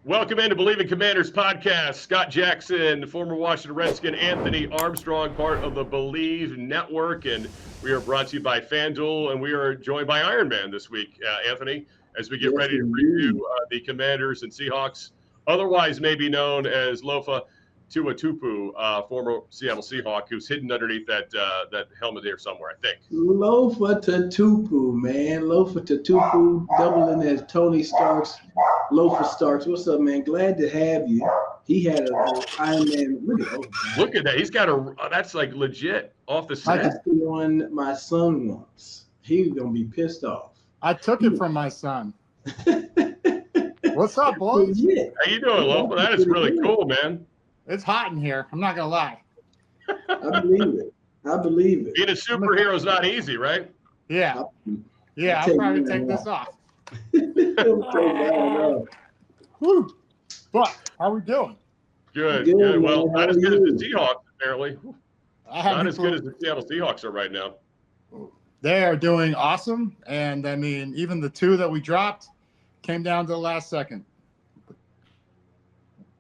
Welcome into Believe in Commanders podcast. Scott Jackson, former Washington Redskin, Anthony Armstrong, part of the Believe Network, and we are brought to you by FanDuel, and we are joined by Iron Man this week, Anthony, as we get ready to review the Commanders and Seahawks, otherwise maybe known as Lofa Tatupu, former Seattle Seahawk, who's hidden underneath that helmet here somewhere, I think. Lofa Tatupu, man. Lofa Tatupu, doubling as Tony Stark's Lofa Starks. What's up, man? Glad to have you. He had an Iron Man. Look at that. He's got that's like legit off the set. I could see on my son once. He was going to be pissed off. I took it from my son. What's up, boys? How you doing, Lofa? That is really cool, man. It's hot in here. I'm not going to lie. I believe it. Being a superhero is not easy, right? Yeah. Yeah, I'll probably take this off. Woo. But how we doing? Good. Well, not as good as the Seahawks, apparently. Not as good as the Seattle Seahawks are right now. They are doing awesome. And, I mean, even the two that we dropped came down to the last second.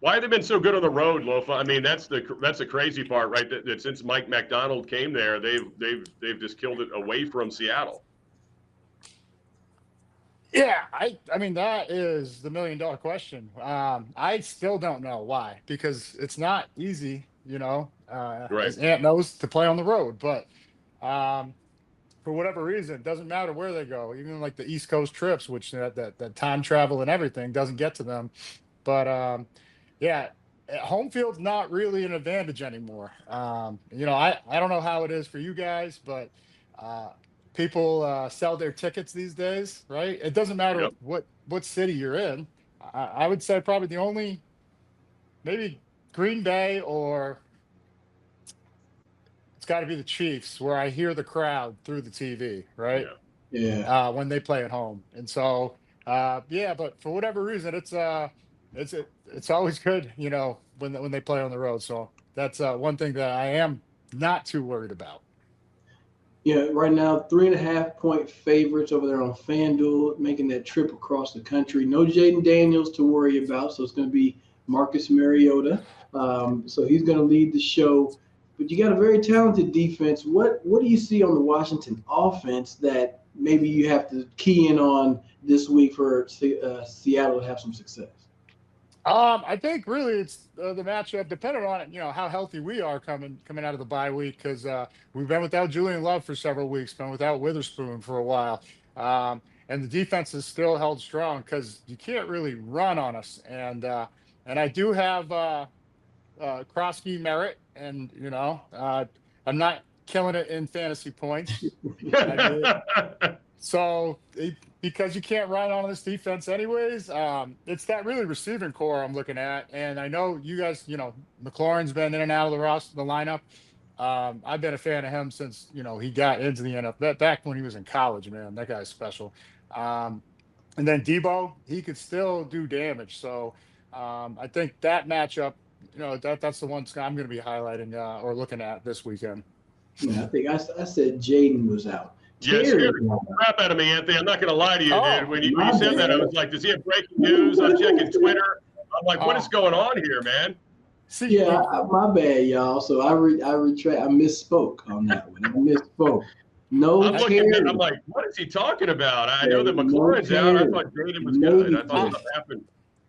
Why have they been so good on the road, Lofa? I mean, that's the crazy part, right? That since Mike McDonald came there, they've just killed it away from Seattle. Yeah, I mean, that is the $1 million question. I still don't know why, because it's not easy, Right. as Ant knows, to play on the road. But for whatever reason, it doesn't matter where they go, even like the East Coast trips, which that time travel and everything doesn't get to them. But yeah, home field's not really an advantage anymore. I don't know how it is for you guys, but people sell their tickets these days, right? It doesn't matter what city you're in. I would say probably the only, maybe Green Bay, or it's got to be the Chiefs, where I hear the crowd through the TV, right? Yeah. When they play at home. And so, but for whatever reason, it's always good, when they play on the road. So that's one thing that I am not too worried about. Yeah, right now, 3.5-point favorites over there on FanDuel, making that trip across the country. No Jaden Daniels to worry about, so it's going to be Marcus Mariota. So he's going to lead the show. But you got a very talented defense. What do you see on the Washington offense that maybe you have to key in on this week for Seattle to have some success? I think really it's the matchup, depending on how healthy we are coming out of the bye week, because we've been without Julian Love for several weeks, been without Witherspoon for a while, and the defense is still held strong because you can't really run on us. And I do have Krosky Merritt, and I'm not killing it in fantasy points. So because you can't run on this defense anyways, it's that really receiving core I'm looking at. And I know you guys, McLaurin's been in and out of the lineup. I've been a fan of him since, he got into the NFL. Back when he was in college, man, that guy's special. And then Debo, he could still do damage. So I think that matchup, that's the one I'm going to be highlighting or looking at this weekend. Yeah, I think I said Jaden was out. Yeah, scared the crap out of me, Anthony. I'm not going to lie to you, dude. When you said that, I was like, does he have breaking news? I'm checking Twitter. I'm like, what is going on here, man? Yeah, my bad, y'all. So I retract. I misspoke on that one. I misspoke. No, I'm looking at it. I'm like, what is he talking about? I know that McLaurin's out. I thought Jaden was good. I thought something happened.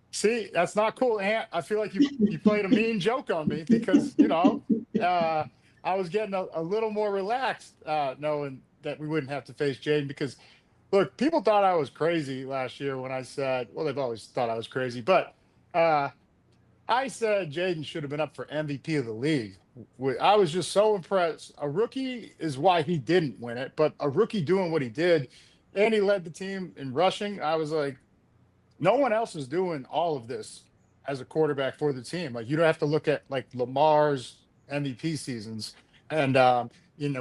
See, that's not cool, Ant. I feel like you played a mean joke on me because, I was getting a little more relaxed knowing that we wouldn't have to face Jaden, because look, people thought I was crazy last year when I said, well, they've always thought I was crazy, but I said Jaden should have been up for MVP of the league. I was just so impressed. A rookie is why he didn't win it, but a rookie doing what he did, and he led the team in rushing. I was like, no one else is doing all of this as a quarterback for the team. Like, you don't have to look at like Lamar's MVP seasons, and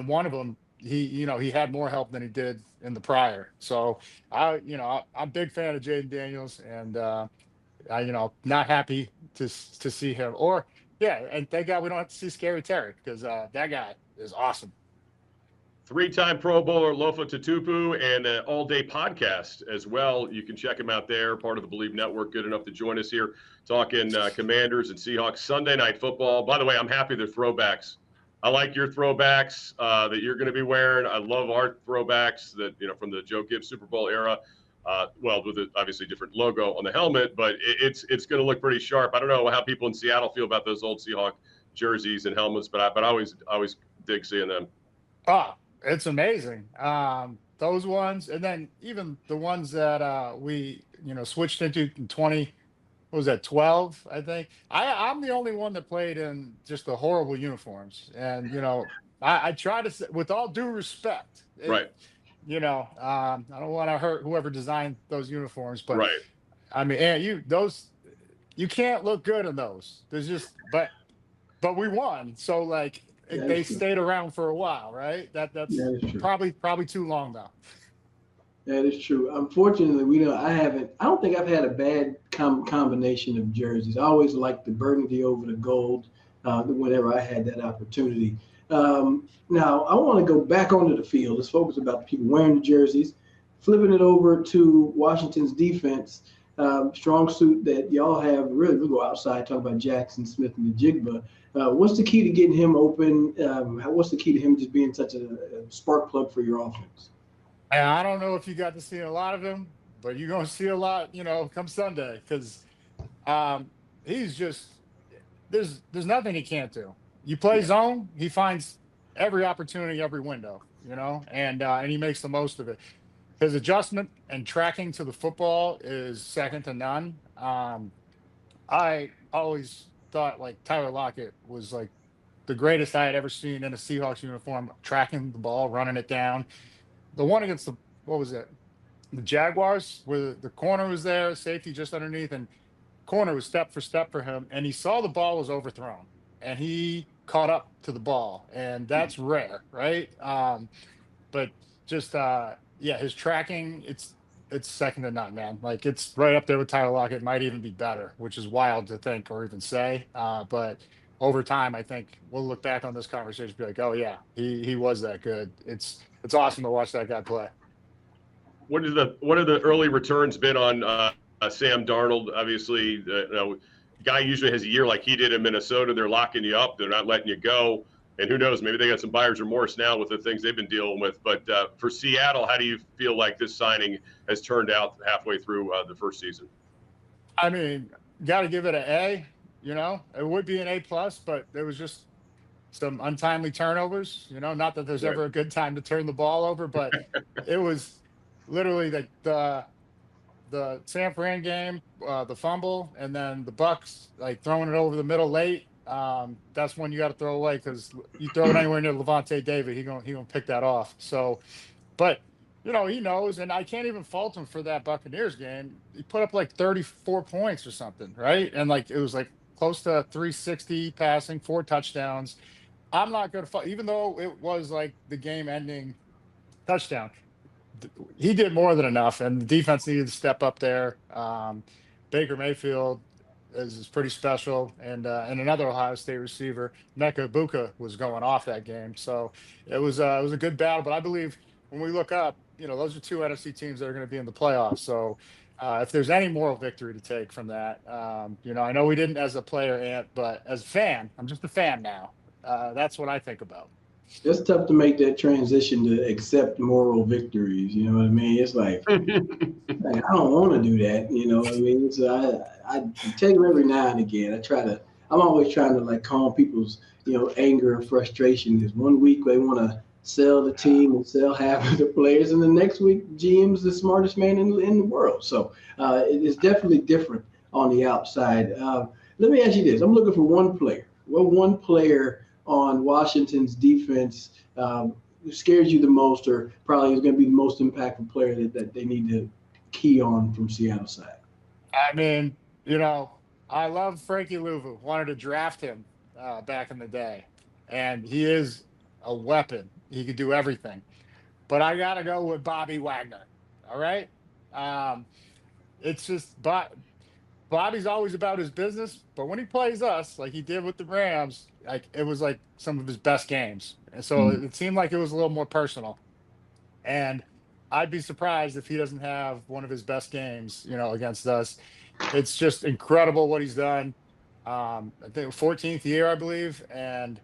one of them, he had more help than he did in the prior. So I'm a big fan of Jaden Daniels, and not happy to see him. And thank God we don't have to see Scary Terry, because that guy is awesome. three-time Pro Bowler Lofa Tatupu, and an all-day podcast as well. You can check him out there, part of the Believe Network. Good enough to join us here, talking Commanders and Seahawks Sunday Night Football. By the way, I'm happy they're throwbacks. I like your throwbacks that you're going to be wearing. I love our throwbacks that from the Joe Gibbs Super Bowl era. Well, with a obviously different logo on the helmet, but it's going to look pretty sharp. I don't know how people in Seattle feel about those old Seahawk jerseys and helmets, but I always dig seeing them. Oh, it's amazing. Those ones, and then even the ones that we switched into in 20. What was that, 12? I think I'm the only one that played in just the horrible uniforms, and I try to say, with all due respect, Right. I don't want to hurt whoever designed those uniforms, but Right. I mean, and you can't look good in those. There's just, but we won, so like they stayed around for a while, right? That's probably too long now. That is true. Unfortunately, I don't think I've had a bad combination of jerseys. I always liked the burgundy over the gold whenever I had that opportunity. Now, I want to go back onto the field. Let's focus about the people wearing the jerseys. Flipping it over to Washington's defense, strong suit that y'all have. Really, we'll go outside, talk about Jackson Smith and the Jigba. What's the key to getting him open? What's the key to him just being such a spark plug for your offense? And I don't know if you got to see a lot of him, but you're going to see a lot, come Sunday, because he's just there's nothing he can't do. You play zone, he finds every opportunity, every window, and he makes the most of it. His adjustment and tracking to the football is second to none. I always thought like Tyler Lockett was like the greatest I had ever seen in a Seahawks uniform, tracking the ball, running it down. The one against the Jaguars, where the corner was there, safety just underneath, and corner was step for step for him, and he saw the ball was overthrown, and he caught up to the ball, and that's rare, right? But just his tracking, it's second to none, man. Like it's right up there with Tyler Lockett, might even be better, which is wild to think or even say. But over time, I think we'll look back on this conversation and be like, oh yeah, he was that good. It's awesome to watch that guy play. What are the early returns been on Sam Darnold? Obviously, guy usually has a year like he did in Minnesota. They're locking you up. They're not letting you go. And who knows? Maybe they got some buyer's remorse now with the things they've been dealing with. But for Seattle, how do you feel like this signing has turned out halfway through the first season? I mean, got to give it an A. It would be an A+, but there was just some untimely turnovers. Not that there's ever a good time to turn the ball over, but it was literally like the San Fran game, the fumble, and then the Bucks like throwing it over the middle late. That's when you got to throw away, because you throw it anywhere near Levante David, he gonna pick that off. So, but he knows, and I can't even fault him for that Buccaneers game. He put up like 34 points or something, right? And like it was like close to 360 passing, 4 touchdowns. I'm not going to fault, even though it was like the game-ending touchdown. He did more than enough, and the defense needed to step up there. Baker Mayfield is pretty special, and another Ohio State receiver, Mecca Buka, was going off that game. So it was a good battle. But I believe when we look up, those are 2 NFC teams that are going to be in the playoffs. So if there's any moral victory to take from that, I know we didn't as a player, Ant, but as a fan, I'm just a fan now. That's what I think about. It's tough to make that transition to accept moral victories. You know what I mean? It's like, I don't want to do that. You know what I mean? So I take them every now and again. I'm always trying to like calm people's, anger and frustration. Because one week they want to sell the team and sell half of the players, and the next week GM's the smartest man in the world. So it's definitely different on the outside. Let me ask you this. I'm looking for one player. What one player on Washington's defense scares you the most, or probably is going to be the most impactful player that they need to key on from Seattle side? I mean, I love Frankie Louvu. Wanted to draft him back in the day, and he is a weapon. He could do everything. But I got to go with Bobby Wagner. All right. It's just, but Bobby's always about his business, but when he plays us, like he did with the Rams, like it was like some of his best games. And so Mm. it seemed like it was a little more personal. And I'd be surprised if he doesn't have one of his best games, against us. It's just incredible what he's done. I think 14th year, I believe, and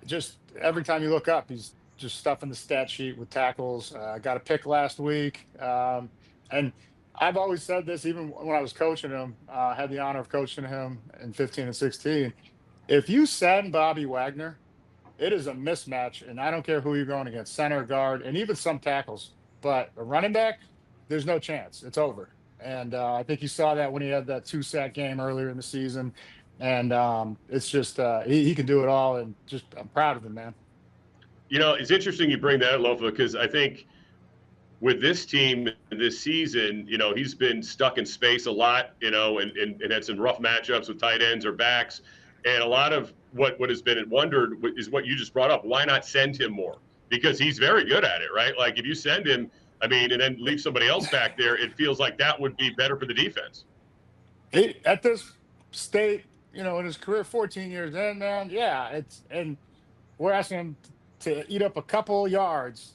just every time you look up, he's just stuffing the stat sheet with tackles. Got a pick last week, and I've always said this, even when I was coaching him. Had the honor of coaching him in 15 and 16. If you send Bobby Wagner, it is a mismatch, and I don't care who you're going against, center, guard, and even some tackles. But a running back, there's no chance. It's over. And I think you saw that when he had that 2-sack game earlier in the season. And it's just he can do it all, and just I'm proud of him, man. It's interesting you bring that up, Lofa, because I think with this team this season, he's been stuck in space a lot, and had some rough matchups with tight ends or backs. And a lot of what has been wondered is what you just brought up. Why not send him more? Because he's very good at it, right? Like if you send him, and then leave somebody else back there, it feels like that would be better for the defense. At this state, in his career, 14 years in, man, yeah, and we're asking him to eat up a couple yards,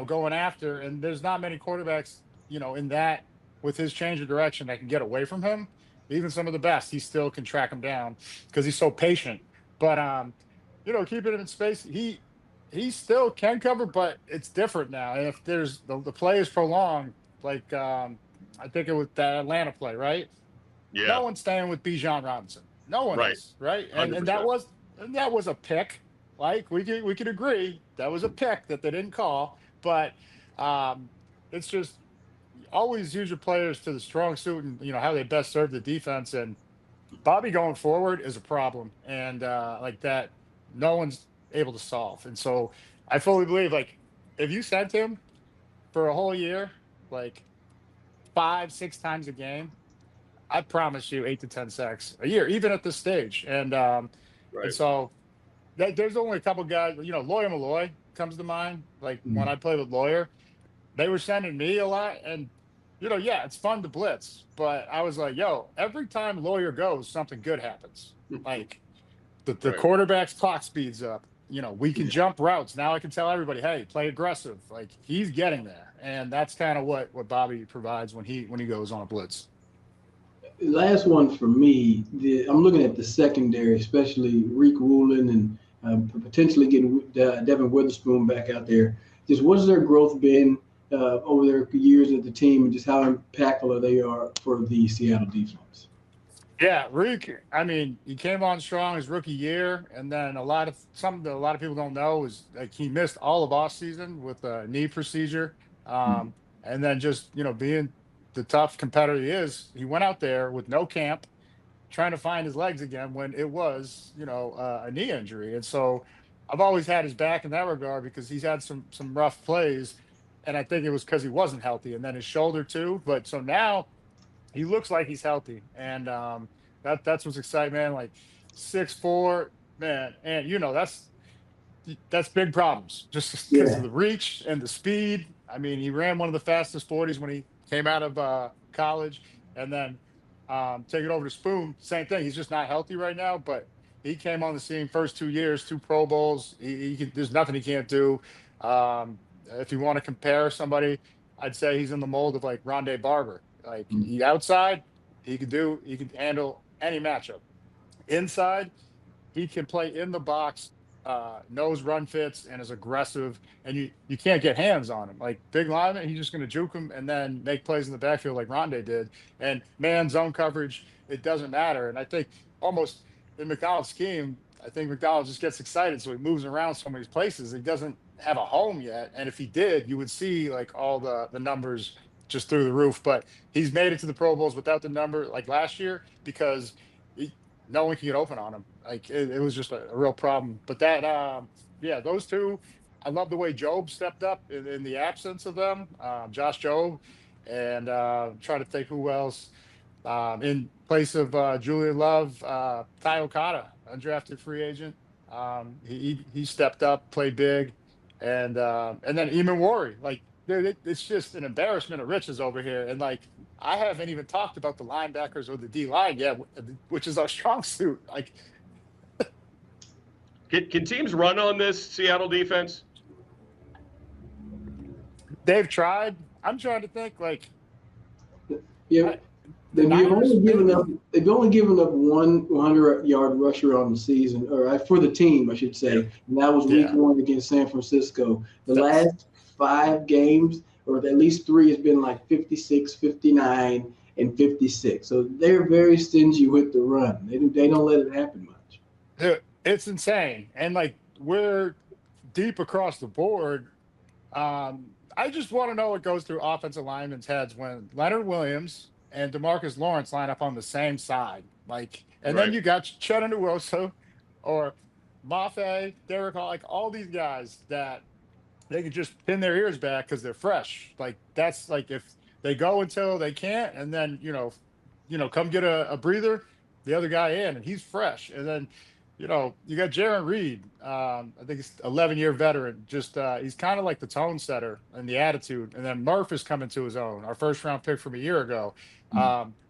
going after, and there's not many quarterbacks, in that with his change of direction that can get away from him. Even some of the best, he still can track him down because he's so patient. But keeping him in space, he still can cover, but it's different now. And if there's the play is prolonged, like I think it was that Atlanta play, right? Yeah, No one's staying with Bijan Robinson. No one right. is, right? And 100%. that was a pick. Like we could agree that was a pick that they didn't call, but it's just always use your players to the strong suit and how they best serve the defense. And Bobby going forward is a problem, and like that, no one's able to solve. And so I fully believe, like, if you sent him for a whole year, like 5, 6 times a game, I promise you 8 to 10 sacks a year, even at this stage. And Right. so there's only a couple guys, Lawyer Malloy comes to mind. Like when Mm. I played with Lawyer, they were sending me a lot. And, yeah, it's fun to blitz. But I was like, yo, every time Lawyer goes, something good happens. Like the Right. quarterback's clock speeds up. We can jump routes. Now I can tell everybody, hey, play aggressive. Like he's getting there. And that's kind of what Bobby provides when he goes on a blitz. Last one for me, I'm looking at the secondary, especially Reek Woolen and potentially getting Devin Witherspoon back out there. Just what's their growth been over their years at the team, and just how impactful they are for the Seattle defense? Yeah, Reek. I mean, he came on strong his rookie year, and then a lot of people don't know is like he missed all of off season with a knee procedure, and then just being the tough competitor he is, he went out there with no camp, trying to find his legs again when it was a knee injury. And so I've always had his back in that regard because he's had some rough plays, and I think it was because he wasn't healthy, and then his shoulder too. But so now he looks like he's healthy, and that's what's exciting, man. Like 6'4", man, and that's big problems just because of Yeah. the reach and the speed. I mean, he ran one of the fastest 40s when he came out of college, and then take it over to Spoon, same thing. He's just not healthy right now, but he came on the scene first 2 years, 2 Pro Bowls. There's nothing he can't do. If you want to compare somebody, I'd say he's in the mold of like Rondé Barber. Like Mm. he outside, he can handle any matchup. Inside, he can play in the box, knows run fits, and is aggressive. And you can't get hands on him. Like big lineman, he's just going to juke him and then make plays in the backfield like Rondé did. And man zone coverage, it doesn't matter. And I think almost in McDonald's scheme, I think McDonald just gets excited, so he moves around so many places. He doesn't have a home yet, and if he did, you would see like all the numbers just through the roof. But he's made it to the Pro Bowls without the number like last year because he, no one can get open on him. Like it was just a real problem. But that, yeah, those two, I love the way Job stepped up in the absence of them, Josh Job, and trying to think who else in place of Julian Love, Ty Okada, undrafted free agent. He stepped up, played big, and then Eamon Worry. Like dude, it's just an embarrassment of riches over here. And like, I haven't even talked about the linebackers or the D line yet, which is our strong suit. Like, Can teams run on this Seattle defense? they've tried. I'm trying to think. Like, Yeah, the they've Niners, only given maybe. up. They've only given up one 100-yard rusher on the season, or for the team, I should say. Yeah. And that was week Yeah, 1 against San Francisco. The that's last 5 games, or at least 3, has been like 56, 59, and 56. So they're very stingy with the run. They don't let it happen much. it's insane. And like, we're deep across the board. I just want to know what goes through offensive linemen's heads when Leonard Williams and DeMarcus Lawrence line up on the same side. Like, and then Right. you got Cheddar Nwosu or Mafe, Derek Hall, like all these guys that they can just pin their ears back because they're fresh. Like, that's like if they go until they can't, and then come get a breather, the other guy in, and he's fresh. And then you got Jaron Reed. I think he's 11-year veteran. Just he's kind of like the tone setter and the attitude. And then Murph is coming to his own. Our first round pick from a year ago.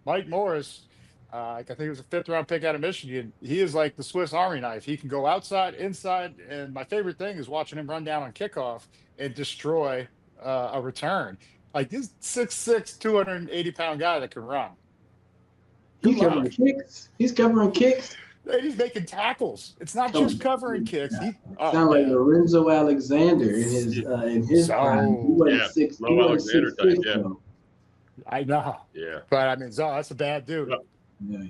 Mike Morris, I think he was a 5th-round pick out of Michigan. He is like the Swiss Army knife. He can go outside, inside, and my favorite thing is watching him run down on kickoff and destroy a return. Like this 6'6", 280-pound guy that can run. He's Good luck. covering kicks. He's covering kicks. He's making tackles. It's not just covering kicks. Sound like Lorenzo Alexander in his prime. He wasn't Yeah, 6. Low Alexander type, yeah. I know. Yeah. But I mean, that's a bad dude. Yeah.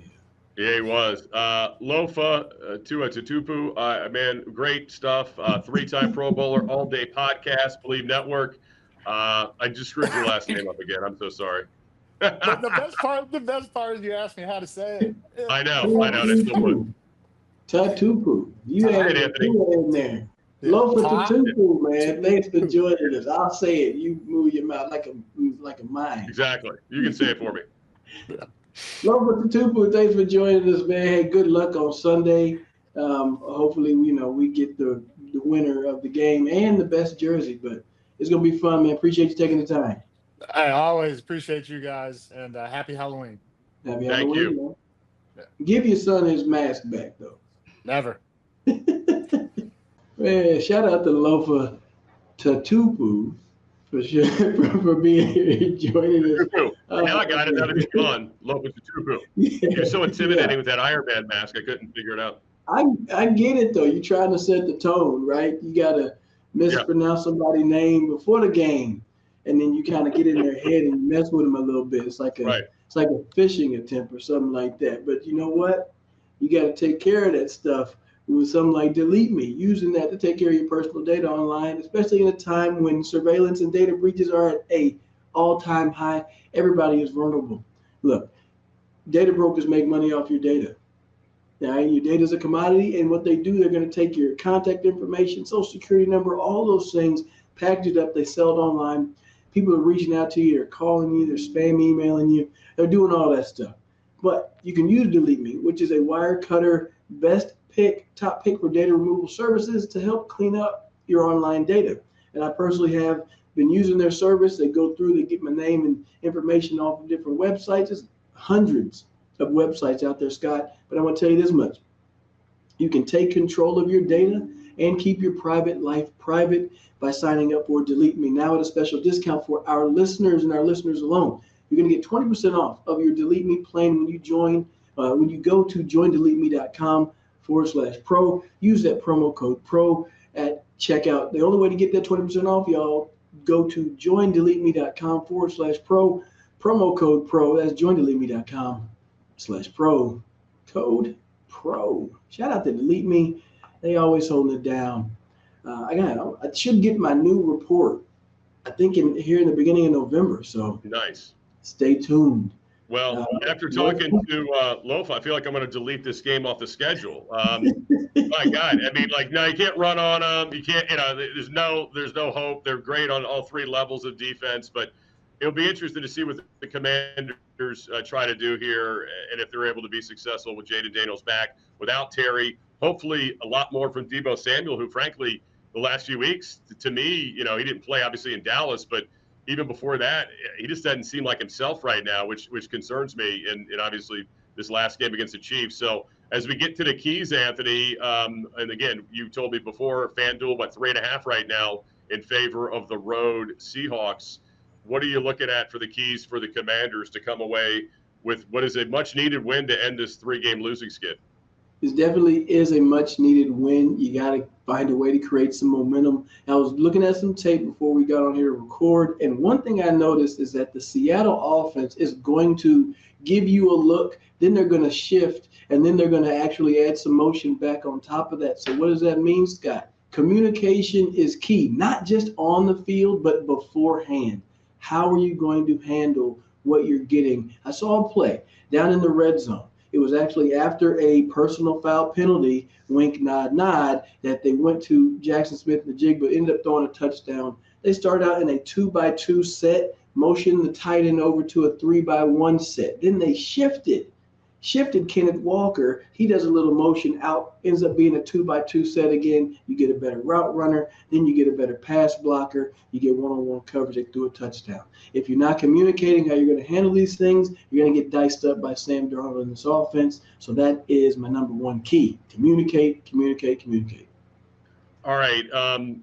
Yeah, he was. Lofa Tatupu, man, great stuff. 3-time Pro Bowler, all-day podcast, Believe Network. I just screwed your last name up again. I'm so sorry. But the best part is you asked me how to say it. I know. That's the one. Tatupu. You had Anthony. in there. Yeah. Lofa Tatupu, man. Thanks for joining us. I'll say it. You move your mouth like a mime. Exactly. You can say it for me. Lofa Tatupu, thanks for joining us, man. Hey, good luck on Sunday. Hopefully, we get the winner of the game and the best jersey. But it's gonna be fun, man. Appreciate you taking the time. I always appreciate you guys, and happy Halloween. Happy Thank Halloween, you. man. Yeah. Give your son his mask back, though. Never. Man, shout out to Lofa Tatupu for being here joining us. Now I got it. Now that he's gone. Lofa Tatupu. He was so intimidating with that Iron Man mask. I couldn't figure it out. I get it, though. You're trying to set the tone, right? You got to mispronounce somebody's name before the game, and then you kind of get in their head and mess with them a little bit. It's like a phishing attempt or something like that. But you know what? You got to take care of that stuff with something like Delete Me, using that to take care of your personal data online, especially in a time when surveillance and data breaches are at a all-time high. Everybody is vulnerable. Look, data brokers make money off your data. Now, your data is a commodity, and what they do, they're going to take your contact information, social security number, all those things, package it up, they sell it online. People are reaching out to you, they're calling you, they're spam emailing you, they're doing all that stuff. But you can use Delete Me, which is a Wirecutter top pick for data removal services to help clean up your online data. And I personally have been using their service. They go through, they get my name and information off of different websites. There's hundreds of websites out there, Scott. But I want to tell you this much. You can take control of your data and keep your private life private by signing up for Delete Me now at a special discount for our listeners and our listeners alone. You're going to get 20% off of your Delete Me plan when you go to joindeleteme.com/pro. Use that promo code PRO at checkout. The only way to get that 20% off, y'all, go to joindeleteme.com/pro. Promo code PRO. That's joindeleteme.com/pro. Code PRO. Shout out to Delete Me. They always holding it down. I should get my new report, I think here in the beginning of November. So nice. Stay tuned. Well, after talking to Lofa, I feel like I'm going to delete this game off the schedule. My God, I mean, no, you can't run on them. You can't, there's no hope. They're great on all 3 levels of defense, but it'll be interesting to see what the Commanders try to do here, and if they're able to be successful with Jaden Daniels back without Terry. Hopefully, a lot more from Deebo Samuel, who, frankly, the last few weeks, to me, he didn't play obviously in Dallas, but even before that, he just doesn't seem like himself right now, which concerns me. And obviously this last game against the Chiefs. So as we get to the keys, Anthony, and again, you told me before, FanDuel, 3.5 right now in favor of the road Seahawks. What are you looking at for the keys for the Commanders to come away with what is a much needed win to end this 3-game losing skid? This definitely is a much needed win. You got to find a way to create some momentum. I was looking at some tape before we got on here to record, and one thing I noticed is that the Seattle offense is going to give you a look, then they're going to shift, and then they're going to actually add some motion back on top of that. So what does that mean, Scott? Communication is key, not just on the field, but beforehand. How are you going to handle what you're getting? I saw a play down in the red zone. It was actually after a personal foul penalty, wink, nod, nod, that they went to Jackson Smith in the jig, but ended up throwing a touchdown. They started out in a 2-by-2 set, motioned the tight end over to a 3-by-1 set. Then they shifted Kenneth Walker. He does a little motion out, ends up being a 2-by-2 set again. You get a better route runner, then you get a better pass blocker, you get one-on-one coverage, they threw a touchdown. If you're not communicating how you're going to handle these things, you're going to get diced up by Sam Darnold in this offense. So that is my number one key. Communicate. All right.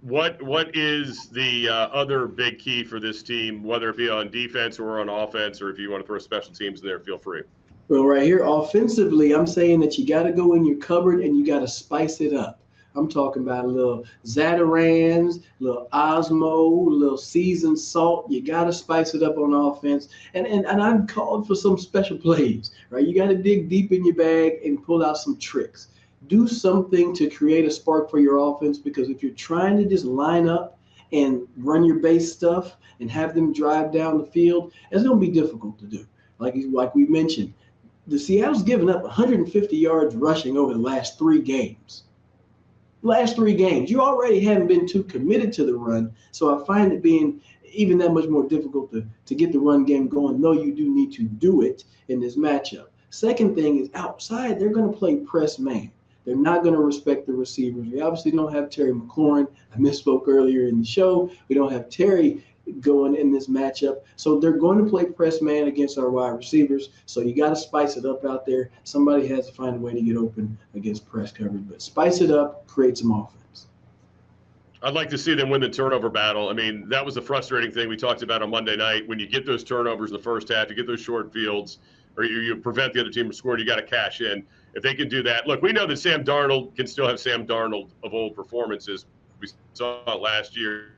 What is the other big key for this team, whether it be on defense or on offense, or if you want to throw special teams in there, feel free. Well, right here, offensively, I'm saying that you got to go in your cupboard and you got to spice it up. I'm talking about a little Zatarans, a little Osmo, a little seasoned salt. You got to spice it up on offense. And I'm called for some special plays, right? You got to dig deep in your bag and pull out some tricks. Do something to create a spark for your offense, because if you're trying to just line up and run your base stuff and have them drive down the field, it's going to be difficult to do. Like we mentioned, the Seattle's given up 150 yards rushing over the last 3 games. You already haven't been too committed to the run, so I find it being even that much more difficult to get the run game going, though you do need to do it in this matchup. Second thing is outside, they're going to play press man. They're not going to respect the receivers. We obviously don't have Terry McLaurin. I misspoke earlier in the show. We don't have Terry going in this matchup. So they're going to play press man against our wide receivers. So you got to spice it up out there. Somebody has to find a way to get open against press coverage, but spice it up, create some offense. I'd like to see them win the turnover battle. I mean, that was the frustrating thing we talked about on Monday night. When you get those turnovers in the first half, you get those short fields, or you prevent the other team from scoring, you got to cash in. If they can do that, look, we know that Sam Darnold can still have Sam Darnold of old performances. We saw it last year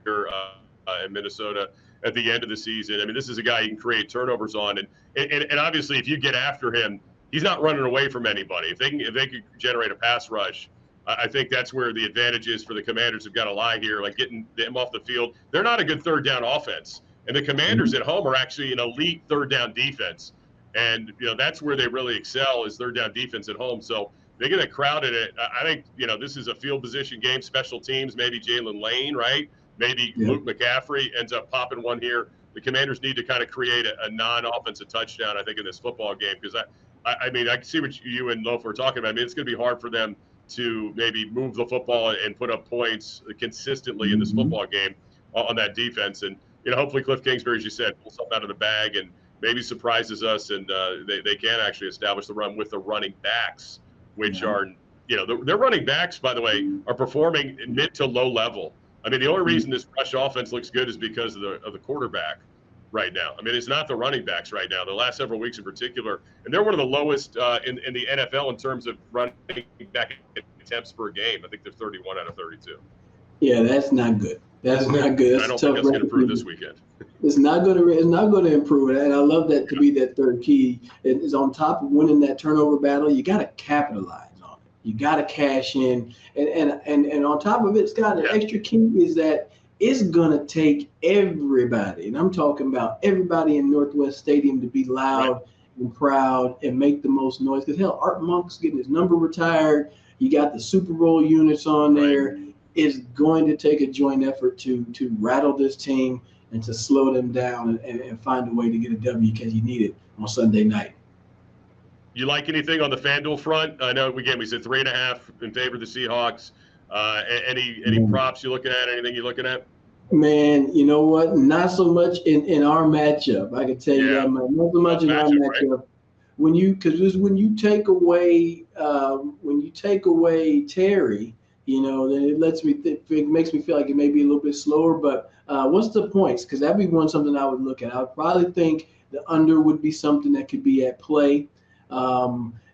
in Minnesota at the end of the season. I mean, this is a guy you can create turnovers on, and obviously, if you get after him, he's not running away from anybody. If they could generate a pass rush, I think that's where the advantage is for the Commanders. Have got to lie here, like getting them off the field. They're not a good third down offense, and the Commanders at home are actually an elite third down defense. And, that's where they really excel, is third down defense at home. So they're going to crowd it. I think, this is a field position game, special teams, maybe Jalen Lane, right? Maybe Luke McCaffrey ends up popping one here. The Commanders need to kind of create a non-offensive touchdown, I think, in this football game. Because, I mean, I can see what you and Lofa are talking about. I mean, it's going to be hard for them to maybe move the football and put up points consistently in this football game on that defense. And, hopefully Cliff Kingsbury, as you said, pulls something out of the bag and maybe surprises us, and they can actually establish the run with the running backs, which are, their running backs, by the way, are performing mid to low level. I mean, the only reason this rush offense looks good is because of the quarterback right now. I mean, it's not the running backs right now. The last several weeks in particular, and they're one of the lowest in the NFL in terms of running back attempts per game. I think they're 31 out of 32. Yeah, that's not good. That's not good. That's I don't think that's going to improve this weekend. It's not going to improve it, and I love that to be that third key. It is on top of winning that turnover battle. You got to capitalize on it. You got to cash in, and on top of it, Scott, an extra key is that it's going to take everybody, and I'm talking about everybody in Northwest Stadium, to be loud and proud and make the most noise. Because hell, Art Monk's getting his number retired. You got the Super Bowl units on there. It's going to take a joint effort to rattle this team and to slow them down and find a way to get a W, because you need it on Sunday night. You like anything on the FanDuel front? I know, again, we said 3.5 in favor of the Seahawks. Any props you're looking at? Anything you're looking at? Man, you know what? Not so much in our matchup. I can tell you Yeah. that, man. Not so much in our Matchup, right? matchup. Because when you take away Terry, then it makes me feel like it may be a little bit slower. But what's the points? Because that'd be something I would look at. I would probably think the under would be something that could be at play.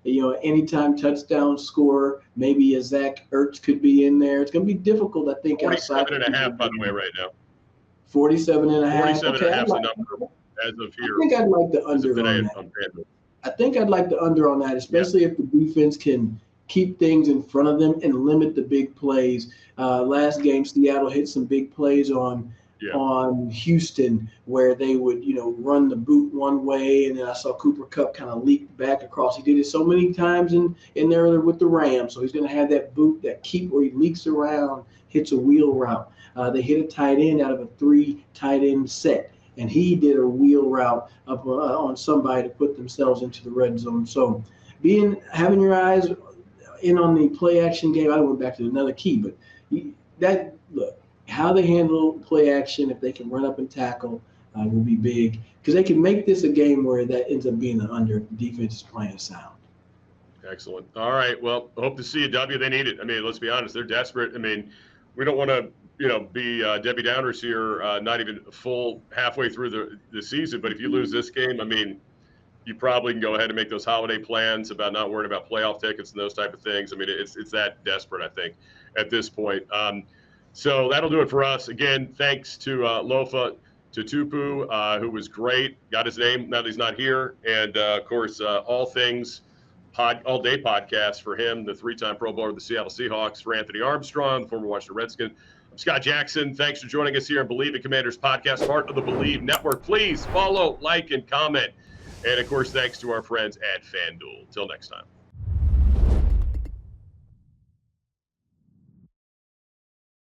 Anytime touchdown score, maybe a Zach Ertz could be in there. It's going to be difficult, I think, outside 47.5, by the way, right now. 47 and a half. 47 Okay, and a half is the number as of I here. think I'd like the As of under today on that. on FanDuel. I think I'd like the under on that, especially if the defense can keep things in front of them and limit the big plays. Last game, Seattle hit some big plays on Houston where they would, run the boot one way, and then I saw Cooper Kupp kind of leak back across. He did it so many times in there with the Rams, so he's going to have that boot that keep where he leaks around, hits a wheel route. They hit a tight end out of a 3 tight end set, and he did a wheel route up on somebody to put themselves into the red zone. So having your eyes in on the play action game, I went back to another key, but how they handle play action, if they can run up and tackle, will be big, because they can make this a game where that ends up being an under. Defense is playing sound. Excellent. All right. Well, hope to see a W. They need it. I mean, let's be honest. They're desperate. I mean, we don't want to, be Debbie Downers here, not even full halfway through the season. But if you lose this game, I mean, you probably can go ahead and make those holiday plans about not worrying about playoff tickets and those type of things. I mean, it's that desperate, I think, at this point. So that'll do it for us. Again, thanks to Lofa Tatupu, who was great. Got his name now that he's not here. And, of course, all things all-day podcast for him, the 3-time Pro Bowler of the Seattle Seahawks, for Anthony Armstrong, the former Washington Redskin. I'm Scott Jackson. Thanks for joining us here on Believe in Commanders podcast, part of the Believe Network. Please follow, like, and comment. And, of course, thanks to our friends at FanDuel. Till next time.